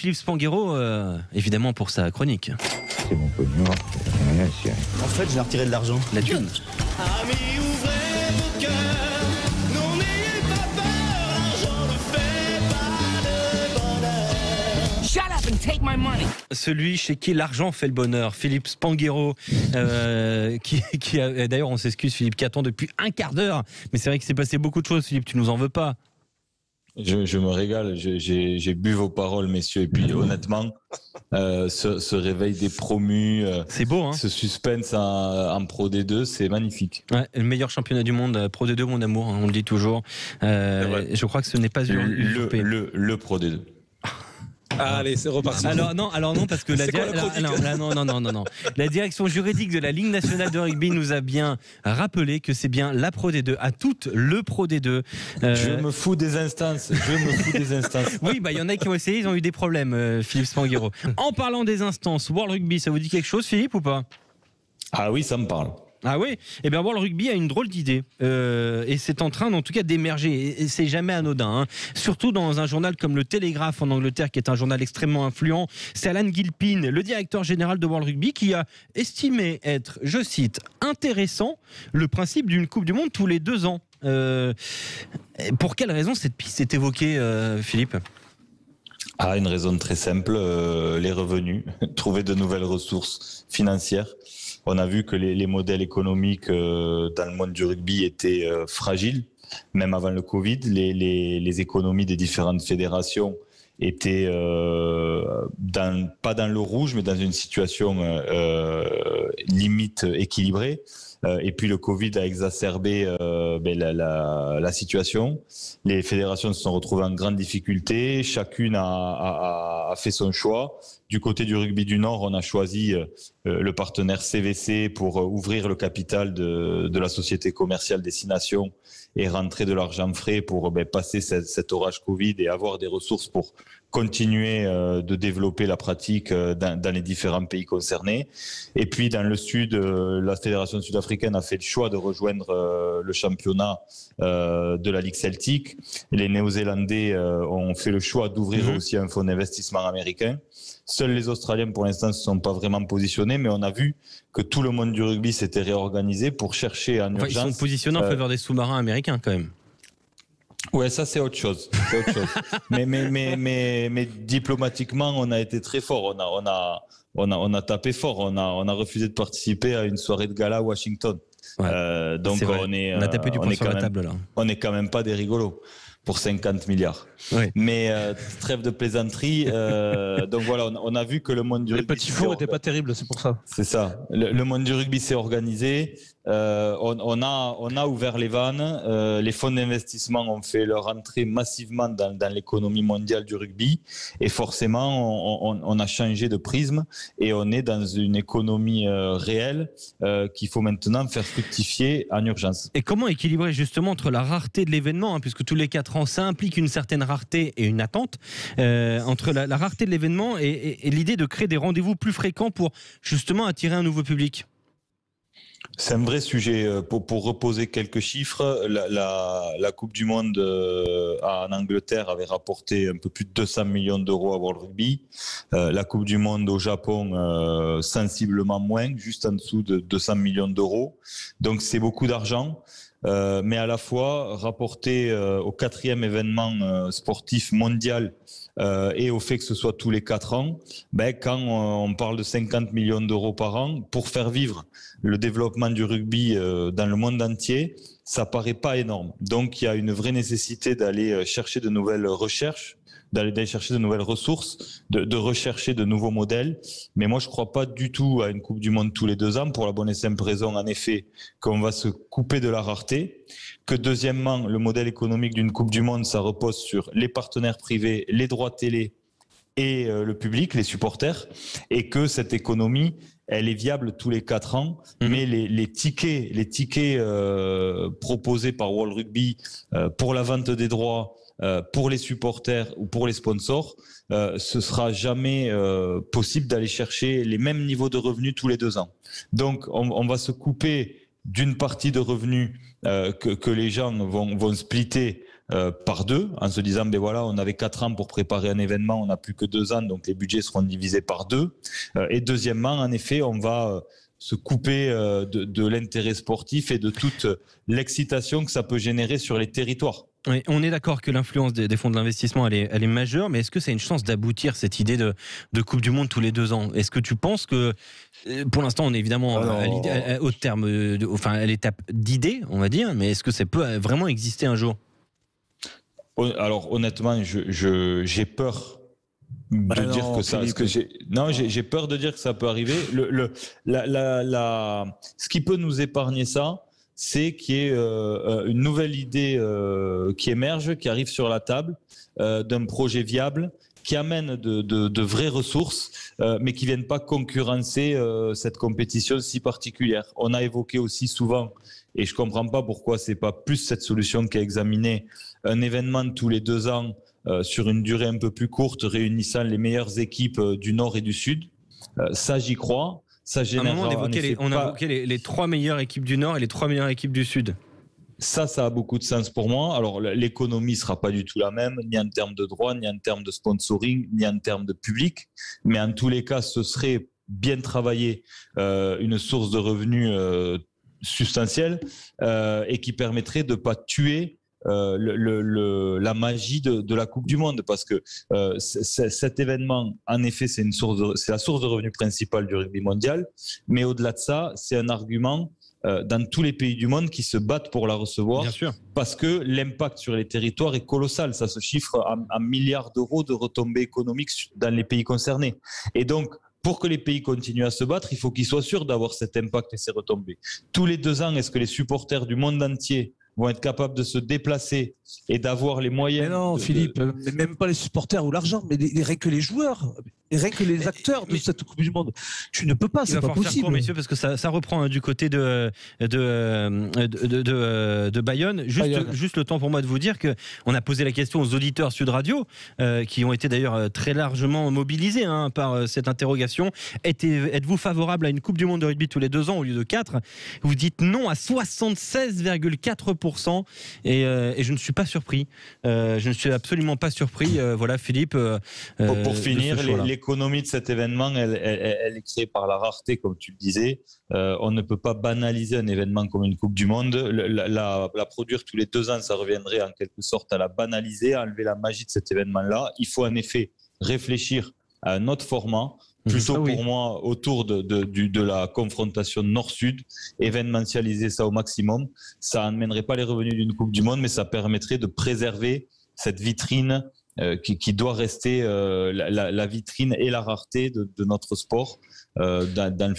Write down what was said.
Philippe Spanghero, évidemment pour sa chronique. C'est mon pognon, rien à cirer. En fait, je vais retirer de l'argent. La thune. Amis, ouvrez vos cœurs, non n'ayez pas peur, l'argent ne fait pas le bonheur. Shut up and take my money. Celui chez qui l'argent fait le bonheur, Philippe Spanghero, qui a, d'ailleurs on s'excuse Philippe, qui attend depuis un quart d'heure, mais c'est vrai qu'il s'est passé beaucoup de choses Philippe, tu nous en veux pas. Je me régale, j'ai bu vos paroles, messieurs, et puis honnêtement, ce réveil des promus, C'est beau, hein. ce suspense en Pro D2, c'est magnifique. Ouais, le meilleur championnat du monde, Pro D2, mon amour, hein, on le dit toujours. Je crois que ce n'est pas usurpé. Le Pro D2. Allez, c'est reparti. Alors non, parce que la direction juridique de la Ligue nationale de rugby nous a bien rappelé que c'est bien la Pro D2, à toutes le Pro D2. Je me fous des instances. Oui, il y en a qui ont essayé, ils ont eu des problèmes, Philippe Spanghero. En parlant des instances, World Rugby, ça vous dit quelque chose, Philippe, ou pas? Ah oui, ça me parle. Ah oui, eh bien World Rugby a une drôle d'idée et c'est en train en tout cas d'émerger et c'est jamais anodin, hein. Surtout dans un journal comme le Télégraphe en Angleterre qui est un journal extrêmement influent. C'est Alan Gilpin, le directeur général de World Rugby, qui a estimé être, je cite, intéressant le principe d'une Coupe du Monde tous les 2 ans. Pour quelle raison cette piste est évoquée, Philippe ? Ah, une raison très simple, les revenus, trouver de nouvelles ressources financières. On a vu que les modèles économiques dans le monde du rugby étaient fragiles, même avant le Covid. Les économies des différentes fédérations étaient pas dans le rouge, mais dans une situation limite équilibrée. Et puis le Covid a exacerbé la situation. Les fédérations se sont retrouvées en grande difficulté. Chacune a fait son choix. Du côté du rugby du Nord, on a choisi le partenaire CVC pour ouvrir le capital de la société commerciale Destination et rentrer de l'argent frais pour passer cet orage Covid et avoir des ressources pour continuer de développer la pratique dans les différents pays concernés. Et puis dans le Sud, la fédération sud-africaine a fait le choix de rejoindre le championnat de la Ligue Celtique. Les Néo-Zélandais ont fait le choix d'ouvrir aussi un fonds d'investissement américain. Seuls les Australiens, pour l'instant, ne se sont pas vraiment positionnés, mais on a vu que tout le monde du rugby s'était réorganisé pour chercher en urgence. Ils sont positionnés en faveur des sous-marins américains, quand même. Ouais, ça c'est autre chose. mais diplomatiquement, on a été très fort. On a tapé fort. On a refusé de participer à une soirée de gala à Washington. Ouais, donc on a tapé du poing sur la table là. On est quand même pas des rigolos pour 50 milliards. Ouais. Mais trêve de plaisanterie. Donc voilà, on a vu que le monde du rugby. Les petits fours n'étaient pas terribles, c'est pour ça. C'est ça. Le monde du rugby s'est organisé. On a ouvert les vannes. Les fonds d'investissement ont fait leur entrée massivement dans l'économie mondiale du rugby. Et forcément, on a changé de prisme et on est dans une économie réelle qu'il faut maintenant faire fructifier en urgence. Et comment équilibrer justement entre la rareté de l'événement, hein, puisque tous les 4 ans, ça implique une certaine rareté et une attente, entre la rareté de l'événement et l'idée de créer des rendez-vous plus fréquents pour justement attirer un nouveau public? C'est un vrai sujet. Pour reposer quelques chiffres, la Coupe du Monde en Angleterre avait rapporté un peu plus de 200 millions d'euros à World Rugby. La Coupe du Monde au Japon, sensiblement moins, juste en dessous de 200 millions d'euros. Donc c'est beaucoup d'argent. Mais à la fois rapporté au 4e événement sportif mondial et au fait que ce soit tous les 4 ans, quand on parle de 50 millions d'euros par an, pour faire vivre le développement du rugby dans le monde entier, ça paraît pas énorme. Donc il y a une vraie nécessité d'aller chercher de nouvelles recherches, d'aller chercher de nouvelles ressources, de rechercher de nouveaux modèles. Mais moi, je crois pas du tout à une Coupe du Monde tous les 2 ans pour la bonne et simple raison, en effet, qu'on va se couper de la rareté. Que deuxièmement, le modèle économique d'une Coupe du Monde, ça repose sur les partenaires privés, les droits télé et le public, les supporters. Et que cette économie, elle est viable tous les 4 ans. Mais les tickets proposés par World Rugby pour la vente des droits, pour les supporters ou pour les sponsors, ce sera jamais possible d'aller chercher les mêmes niveaux de revenus tous les 2 ans. Donc, on va se couper d'une partie de revenus que les gens vont splitter par 2, en se disant, ben voilà, on avait 4 ans pour préparer un événement, on n'a plus que 2 ans, donc les budgets seront divisés par 2. Et deuxièmement, en effet, on va se couper de l'intérêt sportif et de toute l'excitation que ça peut générer sur les territoires. Oui, on est d'accord que l'influence des fonds de l'investissement, elle est majeure, mais est-ce que ça a une chance d'aboutir, cette idée de Coupe du Monde tous les 2 ans ? Est-ce que tu penses que, pour l'instant, on est évidemment au terme, à l'étape d'idée, on va dire, mais est-ce que ça peut vraiment exister un jour ? Alors honnêtement, j'ai peur de dire que ça. J'ai peur de dire que ça peut arriver. Ce qui peut nous épargner ça, c'est qu'il y ait une nouvelle idée qui émerge, qui arrive sur la table, d'un projet viable, qui amène de vraies ressources, mais qui ne viennent pas concurrencer cette compétition si particulière. On a évoqué aussi souvent, et je ne comprends pas pourquoi ce n'est pas plus cette solution qui est examinée, un événement tous les 2 ans sur une durée un peu plus courte, réunissant les meilleures équipes du Nord et du Sud. Ça, j'y crois. Ça génère on a évoqué les 3 meilleures équipes du Nord et les 3 meilleures équipes du Sud. Ça a beaucoup de sens pour moi. Alors, l'économie ne sera pas du tout la même, ni en termes de droits, ni en termes de sponsoring, ni en termes de public. Mais en tous les cas, ce serait bien travaillé, une source de revenus substantielle et qui permettrait de ne pas tuer la magie de la Coupe du Monde, parce que cet événement, en effet, c'est la source de revenus principale du rugby mondial, mais au-delà de ça, c'est un argument dans tous les pays du monde qui se battent pour la recevoir. Bien sûr. Parce que l'impact sur les territoires est colossal. Ça se chiffre en milliards d'euros de retombées économiques dans les pays concernés. Et donc, pour que les pays continuent à se battre, il faut qu'ils soient sûrs d'avoir cet impact et ces retombées. Tous les 2 ans, est-ce que les supporters du monde entier vont être capables de se déplacer et d'avoir les moyens? Mais non, Philippe, même pas les supporters ou l'argent, mais rien que les joueurs, rien que les acteurs de cette Coupe du Monde. Tu ne peux pas, c'est pas possible. Il va falloir faire court, messieurs, parce que ça reprend du côté de Bayonne. Juste le temps pour moi de vous dire qu'on a posé la question aux auditeurs Sud Radio, qui ont été d'ailleurs très largement mobilisés par cette interrogation. Êtes-vous favorable à une Coupe du Monde de rugby tous les 2 ans au lieu de 4 ? Vous dites non à 76,4%. Et je ne suis pas surpris. Je ne suis absolument pas surpris. Voilà, Philippe. Pour finir, l'économie de cet événement, elle est créée par la rareté, comme tu le disais. On ne peut pas banaliser un événement comme une Coupe du Monde. La produire tous les 2 ans, ça reviendrait en quelque sorte à la banaliser, à enlever la magie de cet événement-là. Il faut en effet réfléchir à un autre format, plutôt pour moi autour de la confrontation nord-sud, événementialiser ça au maximum. Ça n'amènerait pas les revenus d'une Coupe du Monde, mais ça permettrait de préserver cette vitrine qui doit rester la vitrine et la rareté de notre sport dans le